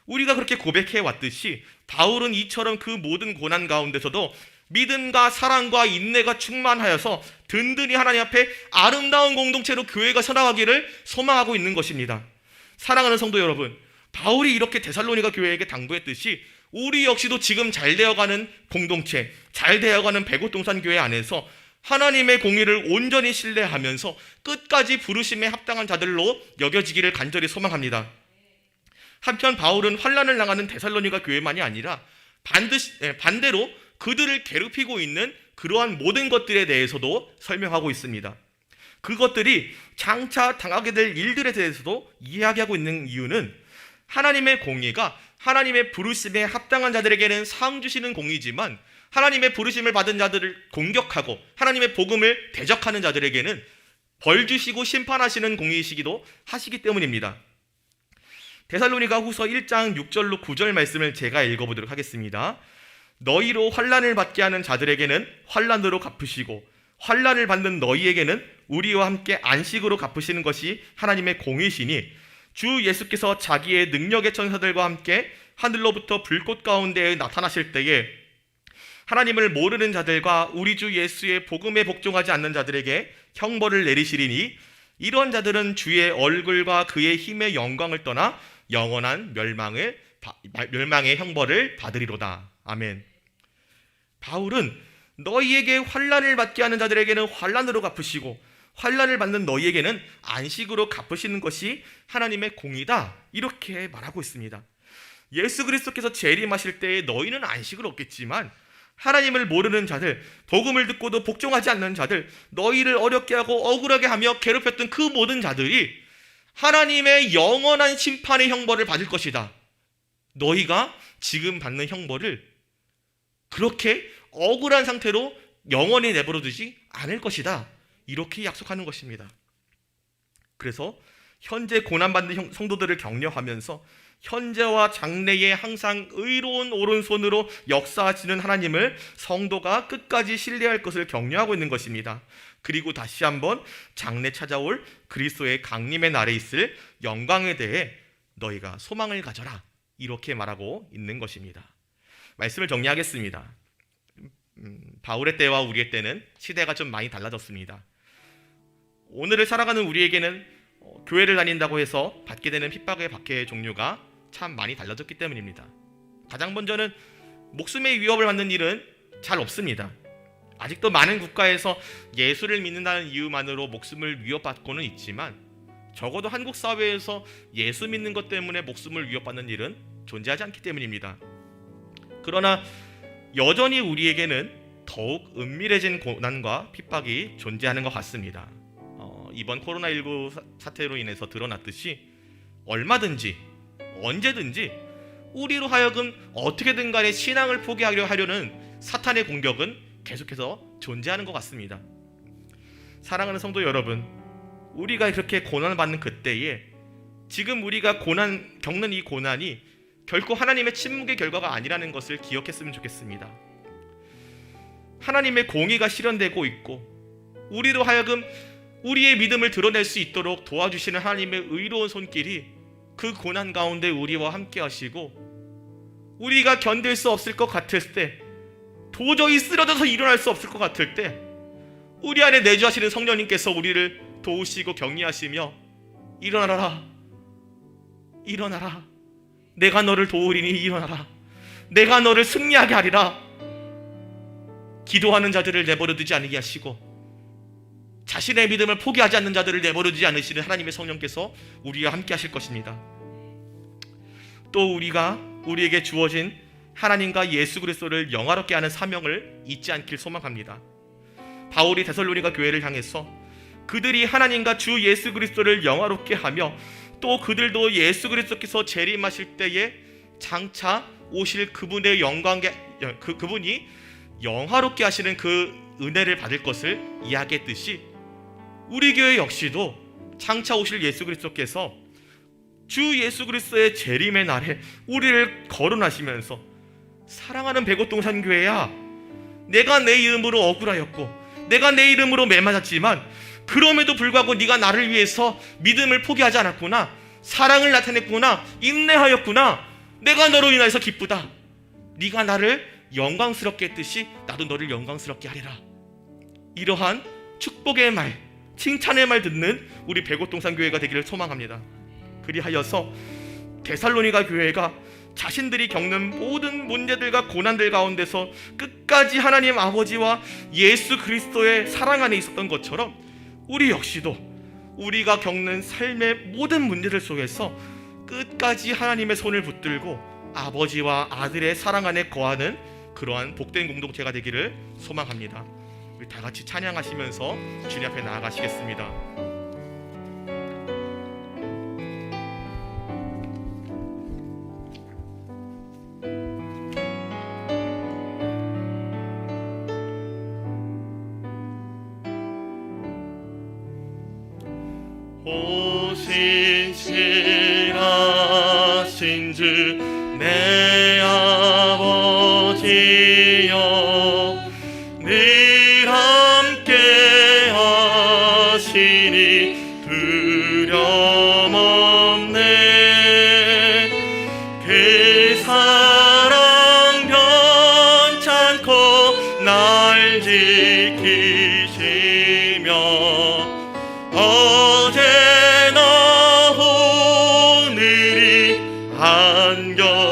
우리가 그렇게 고백해 왔듯이 바울은 이처럼 그 모든 고난 가운데서도 믿음과 사랑과 인내가 충만하여서 든든히 하나님 앞에 아름다운 공동체로 교회가 살아가기를 소망하고 있는 것입니다. 사랑하는 성도 여러분, 바울이 이렇게 데살로니가 교회에게 당부했듯이 우리 역시도 지금 잘 되어가는 공동체, 잘 되어가는 백오동산 교회 안에서 하나님의 공의를 온전히 신뢰하면서 끝까지 부르심에 합당한 자들로 여겨지기를 간절히 소망합니다. 한편 바울은 환난을 당하는 데살로니가 교회만이 아니라 반대로 그들을 괴롭히고 있는 그러한 모든 것들에 대해서도 설명하고 있습니다. 그것들이 장차 당하게 될 일들에 대해서도 이야기하고 있는 이유는 하나님의 공의가 하나님의 부르심에 합당한 자들에게는 상 주시는 공의지만 하나님의 부르심을 받은 자들을 공격하고 하나님의 복음을 대적하는 자들에게는 벌 주시고 심판하시는 공의이시기도 하시기 때문입니다. 데살로니가 후서 1장 6절로 9절 말씀을 제가 읽어보도록 하겠습니다. 너희로 환난을 받게 하는 자들에게는 환난으로 갚으시고 환난을 받는 너희에게는 우리와 함께 안식으로 갚으시는 것이 하나님의 공의시니 주 예수께서 자기의 능력의 천사들과 함께 하늘로부터 불꽃 가운데에 나타나실 때에 하나님을 모르는 자들과 우리 주 예수의 복음에 복종하지 않는 자들에게 형벌을 내리시리니 이런 자들은 주의 얼굴과 그의 힘의 영광을 떠나 영원한 멸망의 형벌을 받으리로다. 아멘. 바울은 너희에게 환난을 받게 하는 자들에게는 환난으로 갚으시고 환난을 받는 너희에게는 안식으로 갚으시는 것이 하나님의 공의다, 이렇게 말하고 있습니다. 예수 그리스도께서 재림하실 때에 너희는 안식을 얻겠지만 하나님을 모르는 자들, 복음을 듣고도 복종하지 않는 자들, 너희를 어렵게 하고 억울하게 하며 괴롭혔던 그 모든 자들이 하나님의 영원한 심판의 형벌을 받을 것이다. 너희가 지금 받는 형벌을 그렇게 억울한 상태로 영원히 내버려 두지 않을 것이다, 이렇게 약속하는 것입니다. 그래서 현재 고난받는 성도들을 격려하면서 현재와 장래에 항상 의로운 오른손으로 역사하시는 하나님을 성도가 끝까지 신뢰할 것을 격려하고 있는 것입니다. 그리고 다시 한번 장래 찾아올 그리스도의 강림의 날에 있을 영광에 대해 너희가 소망을 가져라, 이렇게 말하고 있는 것입니다. 말씀을 정리하겠습니다. 바울의 때와 우리의 때는 시대가 좀 많이 달라졌습니다. 오늘을 살아가는 우리에게는 교회를 다닌다고 해서 받게 되는 핍박의 박해의 종류가 참 많이 달라졌기 때문입니다. 가장 먼저는 목숨의 위협을 받는 일은 잘 없습니다. 아직도 많은 국가에서 예수를 믿는다는 이유만으로 목숨을 위협받고는 있지만 적어도 한국 사회에서 예수 믿는 것 때문에 목숨을 위협받는 일은 존재하지 않기 때문입니다. 그러나 여전히 우리에게는 더욱 은밀해진 고난과 핍박이 존재하는 것 같습니다. 이번 코로나19 사태로 인해서 드러났듯이 얼마든지 언제든지 우리로 하여금 어떻게든 간에 신앙을 포기하려 하려는 사탄의 공격은 계속해서 존재하는 것 같습니다. 사랑하는 성도 여러분, 우리가 그렇게 고난을 받는 그때에 지금 우리가 겪는 이 고난이 결코 하나님의 침묵의 결과가 아니라는 것을 기억했으면 좋겠습니다. 하나님의 공의가 실현되고 있고 우리로 하여금 우리의 믿음을 드러낼 수 있도록 도와주시는 하나님의 의로운 손길이 그 고난 가운데 우리와 함께 하시고 우리가 견딜 수 없을 것 같을 때, 도저히 쓰러져서 일어날 수 없을 것 같을 때 우리 안에 내주하시는 성령님께서 우리를 도우시고 격리하시며 일어나라, 일어나라. 내가 너를 도우리니 일어나라. 내가 너를 승리하게 하리라. 기도하는 자들을 내버려 두지 않게 하시고 자신의 믿음을 포기하지 않는 자들을 내버려 두지 않으시는 하나님의 성령께서 우리와 함께 하실 것입니다. 또 우리에게 주어진 하나님과 예수 그리스도를 영화롭게 하는 사명을 잊지 않길 소망합니다. 바울이 데살로니가 교회를 향해서 그들이 하나님과 주 예수 그리스도를 영화롭게 하며 또 그들도 예수 그리스도께서 재림하실 때에 장차 오실 그분의 그분이 영화롭게 하시는 그 은혜를 받을 것을 이야기했듯이 우리 교회 역시도 장차 오실 예수 그리스도께서 주 예수 그리스도의 재림의 날에 우리를 거론하시면서 사랑하는 백오동산 교회야, 내가 내 이름으로 억울하였고 내가 내 이름으로 매맞았지만 그럼에도 불구하고 네가 나를 위해서 믿음을 포기하지 않았구나, 사랑을 나타냈구나, 인내하였구나. 내가 너로 인하여서 기쁘다. 네가 나를 영광스럽게 했듯이 나도 너를 영광스럽게 하리라. 이러한 축복의 말, 칭찬의 말 듣는 우리 백오동산 교회가 되기를 소망합니다. 그리하여서 데살로니가 교회가 자신들이 겪는 모든 문제들과 고난들 가운데서 끝까지 하나님 아버지와 예수 그리스도의 사랑 안에 있었던 것처럼 우리 역시도 우리가 겪는 삶의 모든 문제들 속에서 끝까지 하나님의 손을 붙들고 아버지와 아들의 사랑 안에 거하는 그러한 복된 공동체가 되기를 소망합니다. 우리 다 같이 찬양하시면서 주님 앞에 나아가시겠습니다. 오신실하신 주 내 아버지여 늘 함께 하시니 두려움 없네. 그 사랑 변찮고 날 지키시며 어제나 오늘이 한결같네.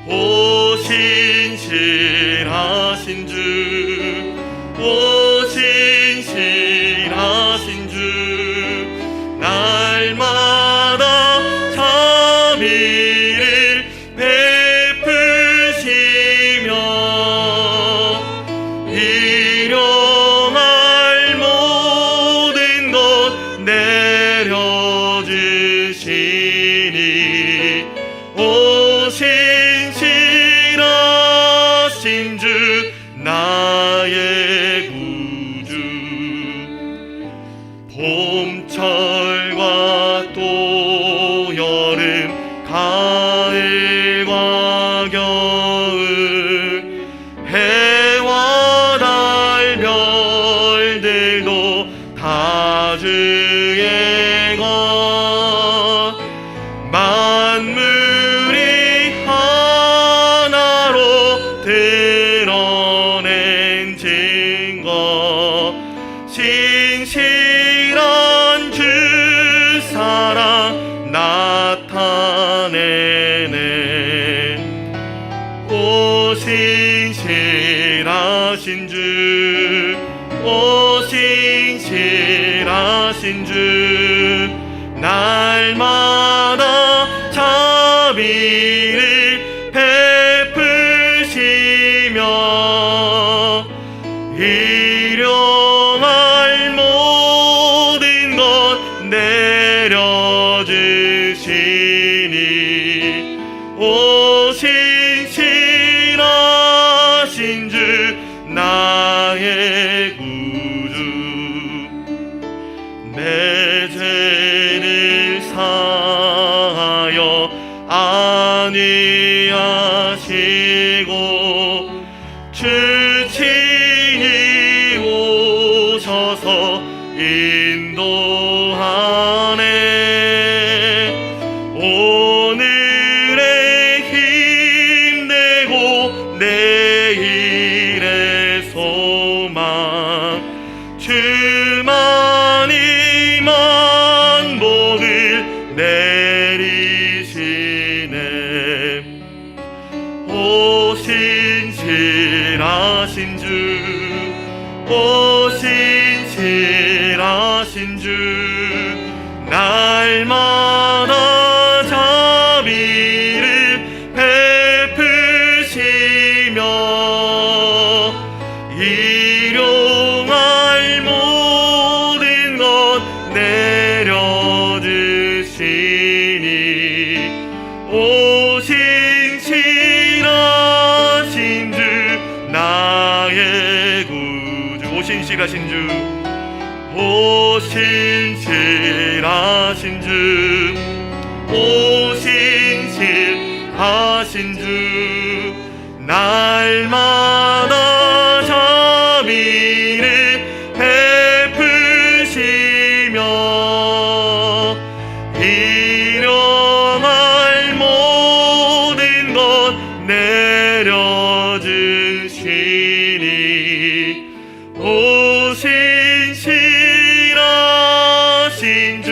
오신실하신 주, 오신실하신 주, 날마다 자비를 베푸시며 일용할 모든 것 내려주시니 오신실하신 주 나의 구주. 봄철과 또 여름 가을과 겨울 해와 달 별들도 다 주의 것. 만물이 하나로 드러낸 증거. 신실한 주 사랑 나타내네. 오신실하신 주, 오신실하신 주, 날마다 자비를 베푸시며 일용할 모든 것 내려주시니 오신실하신 주 나의 구주. 내 죄를 사하여 안위하시고 주 친히 오셔서 인도하네. 오늘의 힘내고 내일의 소망 주만이 신실하신 주 오 신실하신 주 날마다 자비를 베푸시며 일용할 모든 것 내려주시니 오 신실하신 주 나의 구주 오 신실하신 주 오 신실하신 주 오 신실하신 주 날마다 자비를 베푸시며 일용할 모든 것 내려주시니 오 신실하신 주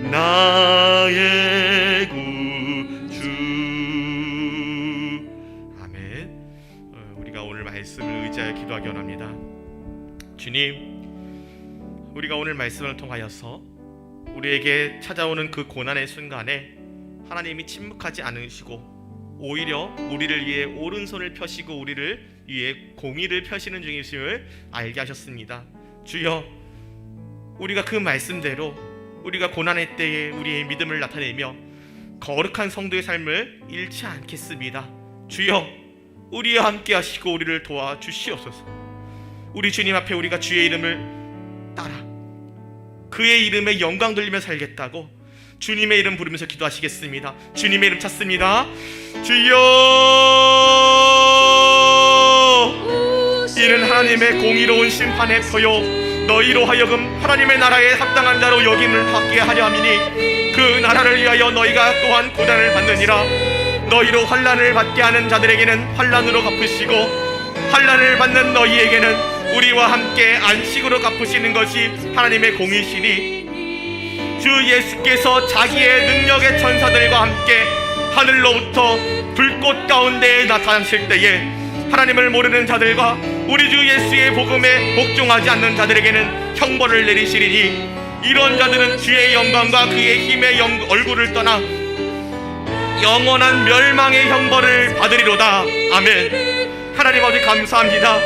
나의 구주. 아멘. 우리가 오늘 말씀을 의지하여 기도하기 원합니다. 주님, 우리가 오늘 말씀을 통하여서 우리에게 찾아오는 그 고난의 순간에 하나님이 침묵하지 않으시고 오히려 우리를 위해 오른손을 펴시고 우리를 위해 공의를 펴시는 중이심을 알게 하셨습니다. 주여, 우리가 그 말씀대로 우리가 고난의 때에 우리의 믿음을 나타내며 거룩한 성도의 삶을 잃지 않겠습니다. 주여, 우리와 함께 하시고 우리를 도와주시옵소서. 우리 주님 앞에 우리가 주의 이름을 따라 그의 이름에 영광 돌리며 살겠다고 주님의 이름 부르면서 기도하시겠습니다. 주님의 이름 찾습니다. 주여, 이는 하나님의 공의로운 심판의 표요 너희로 하여금 하나님의 나라에 합당한 자로 여김을 받게 하려 함이니 그 나라를 위하여 너희가 또한 고난을 받느니라. 너희로 환난을 받게 하는 자들에게는 환난으로 갚으시고 환난을 받는 너희에게는 우리와 함께 안식으로 갚으시는 것이 하나님의 공의시니 주 예수께서 자기의 능력의 천사들과 함께 하늘로부터 불꽃 가운데에 나타나실 때에 하나님을 모르는 자들과 우리 주 예수의 복음에 복종하지 않는 자들에게는 형벌을 내리시리니 이런 자들은 주의 영광과 그의 힘의 얼굴을 떠나 영원한 멸망의 형벌을 받으리로다. 아멘. 하나님 아버지 감사합니다.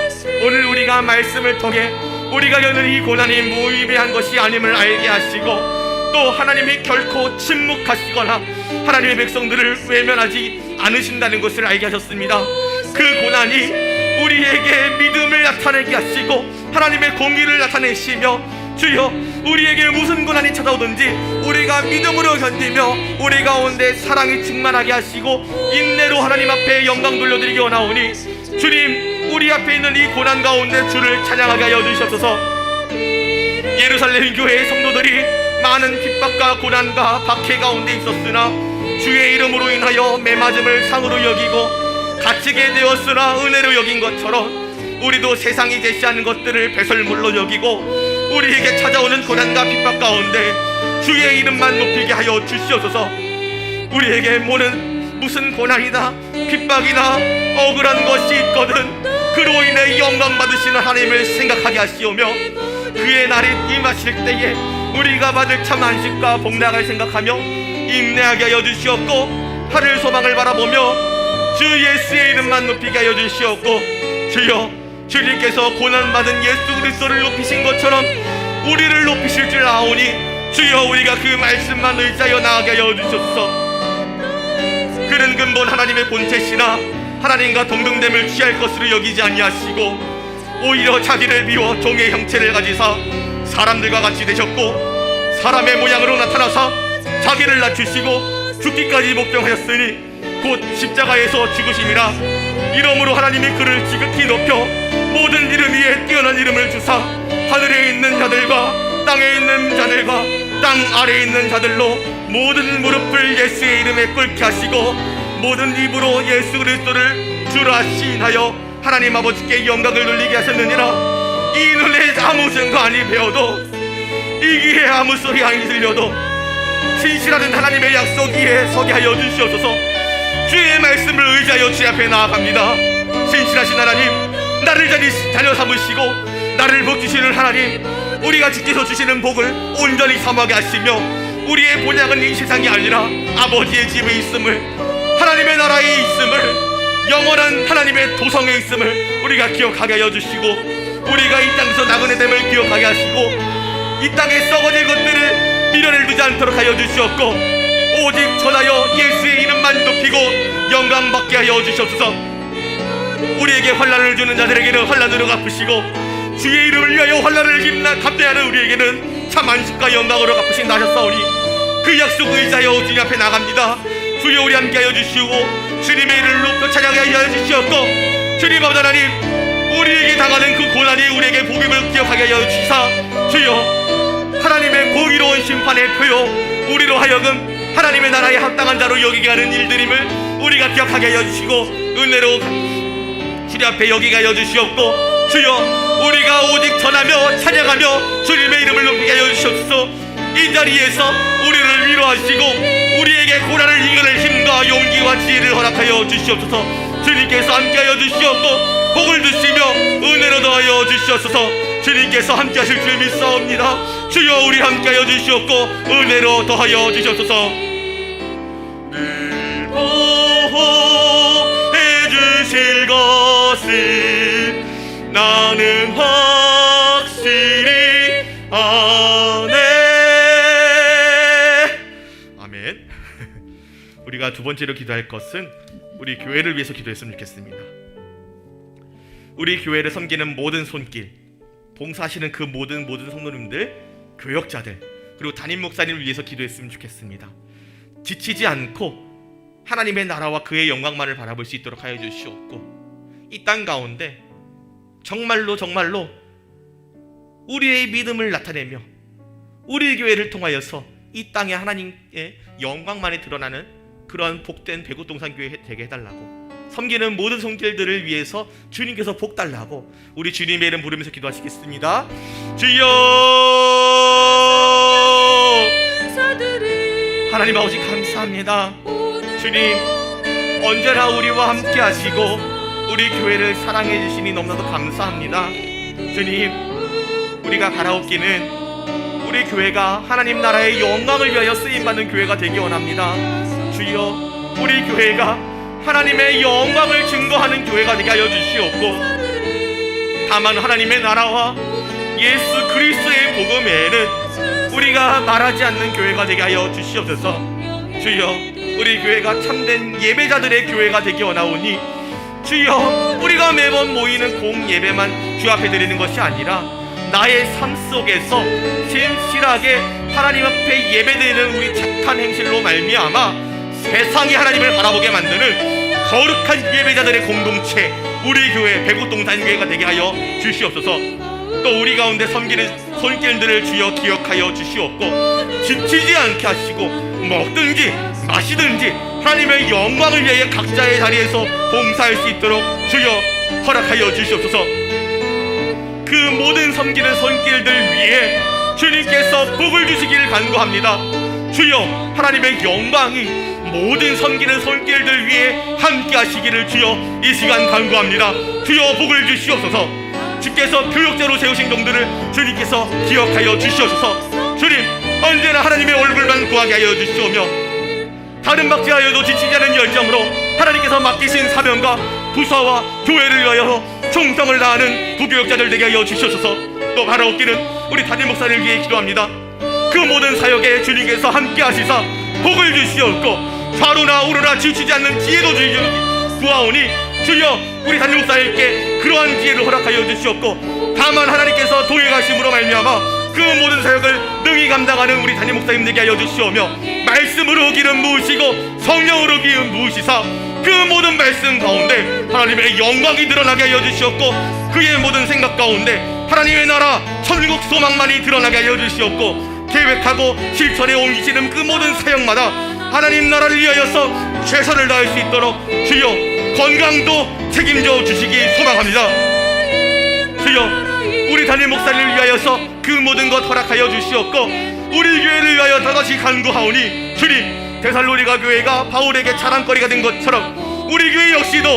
오늘 우리가 말씀을 통해 우리가 겪는 이 고난이 무의미한 것이 아님을 알게 하시고 또 하나님이 결코 침묵하시거나 하나님의 백성들을 외면하지 않으신다는 것을 알게 하셨습니다. 그 고난이 우리에게 믿음을 나타내게 하시고 하나님의 공의를 나타내시며 주여, 우리에게 무슨 고난이 찾아오든지 우리가 믿음으로 견디며 우리 가운데 사랑이 충만하게 하시고 인내로 하나님 앞에 영광 돌려드리기 원하오니 주님, 우리 앞에 있는 이 고난 가운데 주를 찬양하게 하여 주시옵소서. 예루살렘 교회의 성도들이 많은 핍박과 고난과 박해 가운데 있었으나 주의 이름으로 인하여 매맞음을 상으로 여기고 갇히게 되었으나 은혜로 여긴 것처럼 우리도 세상이 제시하는 것들을 배설물로 여기고 우리에게 찾아오는 고난과 핍박 가운데 주의 이름만 높이게 하여 주시옵소서. 우리에게 무슨 고난이나 핍박이나 억울한 것이 있거든 그로 인해 영광 받으시는 하나님을 생각하게 하시오며 그의 날이 임하실 때에 우리가 받을 참 안식과 복락을 생각하며 인내하게 하여 주시옵고 하늘 소망을 바라보며 주 예수의 이름만 높이게 하여 주시옵고 주여, 주님께서 고난받은 예수 그리스도를 높이신 것처럼 우리를 높이실 줄 아오니 주여, 우리가 그 말씀만 의지하여 나아가게 하여 주옵소서. 그는 근본 하나님의 본체시나 하나님과 동등됨을 취할 것으로 여기지 아니하시고 오히려 자기를 비워 종의 형체를 가지사 사람들과 같이 되셨고 사람의 모양으로 나타나사 자기를 낮추시고 죽기까지 복종하였으니 곧 십자가에서 죽으심이라. 이러므로 하나님이 그를 지극히 높여 모든 이름 위에 뛰어난 이름을 주사 하늘에 있는 자들과 땅에 있는 자들과 땅 아래에 있는 자들로 모든 무릎을 예수의 이름에 꿇게 하시고 모든 입으로 예수 그리스도를 주라 시인하여 하나님 아버지께 영광을 돌리게 하셨느니라. 이 눈에 아무 증거 아니 배워도 이 귀에 아무 소리 아니 들려도 신실하는 하나님의 약속 위에 서게 하여 주시옵소서. 주의 말씀을 의지하여 주 앞에 나아갑니다. 신실하신 하나님, 나를 자녀 삼으시고 나를 복 주시는 하나님, 우리가 주께서 주시는 복을 온전히 사모하게 하시며 우리의 본향은 이 세상이 아니라 아버지의 집에 있음을, 하나님의 나라에 있음을, 영원한 하나님의 도성에 있음을 우리가 기억하게 하여 주시고, 우리가 이 땅에서 나그네 됨을 기억하게 하시고, 이 땅에 썩어질 것들을 미련을 두지 않도록 하여 주시옵고, 오직 전하여 예수의 이름만 높이고 영광 받게 하여 주시옵소서. 우리에게 환난을 주는 자들에게는 환난으로 갚으시고, 주의 이름을 위하여 환난을 감내하는 우리에게는 참 안식과 영광으로 갚으신다 하셨사오니, 그 약속 의지하여 주님 앞에 나갑니다. 주여, 우리 함께 하여 주시고 주님의 이름을 높여 찬양하게 하여 주시옵고, 주님 아버지 하나님, 우리에게 당하는 그 고난이 우리에게 복임을 기억하게 하여 주시사, 주여 하나님의 공의로운 심판의 표요 우리로 하여금 하나님의 나라에 합당한 자로 여기게 하는 일들임을 우리가 기억하게 하여 주시고, 은혜로 주님 앞에 여기게 하여 주시옵고, 주여 우리가 오직 전하며 찬양하며 주님의 이름을 높이게 하여 주시옵소서. 이 자리에서 우리를 위로하시고 우리에게 고난을 이겨낼 힘과 용기와 지혜를 허락하여 주시옵소서. 주님께서 함께하여 주시옵고 복을 주시며 은혜로 더하여 주시옵소서. 주님께서 함께하실 줄 믿사옵니다. 주여, 우리 함께하여 주시옵고 은혜로 더하여 주시옵소서. 늘 보호해 주실 것을 나는 확실히 아네. 아멘. 우리가 두 번째로 기도할 것은 우리 교회를 위해서 기도했으면 좋겠습니다. 우리 교회를 섬기는 모든 손길, 봉사하시는 그 모든 성도님들, 교역자들, 그리고 담임 목사님을 위해서 기도했으면 좋겠습니다. 지치지 않고 하나님의 나라와 그의 영광만을 바라볼 수 있도록 하여 주시옵고, 이 땅 가운데 정말로 우리의 믿음을 나타내며 우리 교회를 통하여서 이 땅에 하나님의 영광만이 드러나는 그러한 복된 배구동산교회 되게 해달라고, 섬기는 모든 손길들을 위해서 주님께서 복 달라고 우리 주님의 이름 부르면서 기도하시겠습니다. 주여, 하나님 아버지 감사합니다. 주님, 언제나 우리와 함께 하시고 우리 교회를 사랑해 주시니 너무나도 감사합니다. 주님, 우리가 바라옵기는 우리 교회가 하나님 나라의 영광을 위하여 쓰임받는 교회가 되기 원합니다. 주여, 우리 교회가 하나님의 영광을 증거하는 교회가 되게 하여 주시옵고, 다만 하나님의 나라와 예수 그리스도의 복음 외에는 우리가 말하지 않는 교회가 되게 하여 주시옵소서. 주여, 우리 교회가 참된 예배자들의 교회가 되기 원하오니, 주여, 우리가 매번 모이는 공예배만 주 앞에 드리는 것이 아니라 나의 삶 속에서 진실하게 하나님 앞에 예배드리는 우리 착한 행실로 말미암아 세상이 하나님을 바라보게 만드는 거룩한 예배자들의 공동체, 우리 교회 배구동산교회가 되게 하여 주시옵소서. 또 우리 가운데 섬기는 손길들을 주여 기억하여 주시옵고, 지치지 않게 하시고 먹든지 마시든지 하나님의 영광을 위하여 각자의 자리에서 봉사할 수 있도록 주여 허락하여 주시옵소서. 그 모든 섬기는 손길들 위에 주님께서 복을 주시기를 간구합니다. 주여, 하나님의 영광이 모든 섬기는 손길들 위에 함께 하시기를 주여 이 시간 간구합니다. 주여, 복을 주시옵소서. 주께서 교역자로 세우신 종들을 주님께서 기억하여 주시옵소서. 주님, 언제나 하나님의 얼굴만 구하게 하여 주시오며, 다른 박제하여도 지치지 않은 열정으로 하나님께서 맡기신 사명과 부서와 교회를 위하여 충성을 다하는 부교역자들 되게 하여 주시옵소서. 또 바라옵기는 우리 담임 목사를 위해 기도합니다. 그 모든 사역에 주님께서 함께 하시사 복을 주시옵고, 좌로나 우로나 지치지 않는 지혜도 구하오니, 주여, 우리 담임 목사님께 그러한 지혜를 허락하여 주시옵고, 다만 하나님께서 동행하심으로 말미암아 그 모든 사역을 능히 감당하는 우리 담임 목사님 되게 하여 주시오며, 말씀으로 기름 부으시고 성령으로 기름 부으시사 그 모든 말씀 가운데 하나님의 영광이 드러나게 하여 주시옵고, 그의 모든 생각 가운데 하나님의 나라 천국 소망만이 드러나게 하여 주시옵고, 계획하고 실천에 옮기시는 그 모든 사역마다 하나님 나라를 위하여서 최선을 다할 수 있도록 주여 건강도 책임져 주시기 소망합니다. 주여, 우리 담임 목사님을 위하여서 그 모든 것 허락하여 주시옵고, 우리 교회를 위하여 다시 간구하오니, 주님, 데살로니가 교회가 바울에게 자랑거리가 된 것처럼 우리 교회 역시도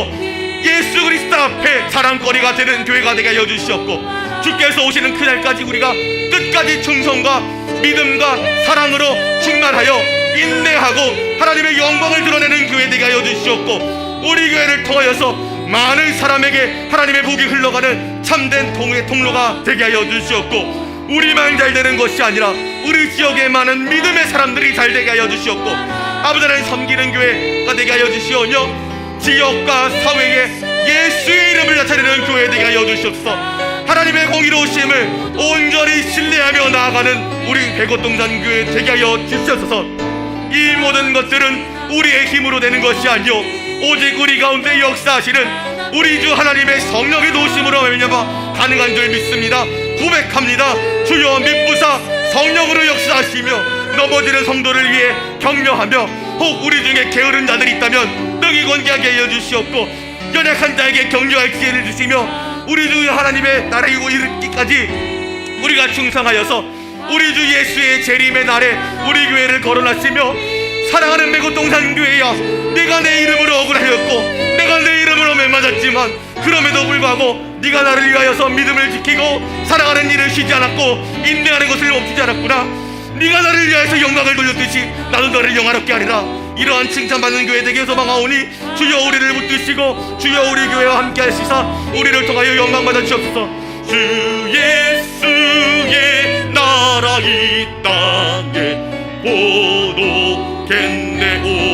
예수 그리스도 앞에 자랑거리가 되는 교회가 되게 하여 주시옵고, 주께서 오시는 그날까지 우리가 끝까지 충성과 믿음과 사랑으로 충만하여 인내하고 하나님의 영광을 드러내는 교회 되게 하여 주시옵고, 우리 교회를 통하여서 많은 사람에게 하나님의 복이 흘러가는 참된 통로가 되게 하여 주시옵고, 우리만 잘 되는 것이 아니라 우리 지역에 많은 믿음의 사람들이 잘 되게 하여 주시옵고, 아버지 하나님 섬기는 교회가 되게 하여 주시오며, 지역과 사회에 예수의 이름을 나타내는 교회 되게 하여 주시옵소서. 하나님의 공의로우심을 온전히 신뢰하며 나아가는 우리 백오동산 교회 되게 하여 주시옵소서. 이 모든 것들은 우리의 힘으로 되는 것이 아니요 오직 우리 가운데 역사하시는 우리 주 하나님의 성령의 도우심으로 말미암아 가능한 줄 믿습니다. 고백합니다. 주여 믿부사 성령으로 역사하시며 넘어지는 성도를 위해 격려하며, 혹 우리 중에 게으른 자들이 있다면 능히 권고하게 하여 주시옵고, 연약한 자에게 격려할 기회를 주시며, 우리 주 하나님의 나라에 이르기까지 우리가 충성하여서 우리 주 예수의 재림의 날에 우리 교회를 거론하시며, 사랑하는 백오동산 교회야, 내가 내 이름으로 억울하였고 내가 내 이름으로 매맞았지만 그럼에도 불구하고 네가 나를 위하여서 믿음을 지키고 사랑하는 일을 쉬지 않았고 인내하는 것을 멈추지 않았구나. 네가 나를 위하여서 영광을 돌렸듯이 나도 너를 영화롭게 하리라. 이러한 칭찬받는 교회 되게 소망하오니 주여 우리를 붙드시고 주여 우리 교회와 함께 하시사 우리를 통하여 영광 받아 주옵소서. 주 예수의 나라 이 땅에 보도겠네.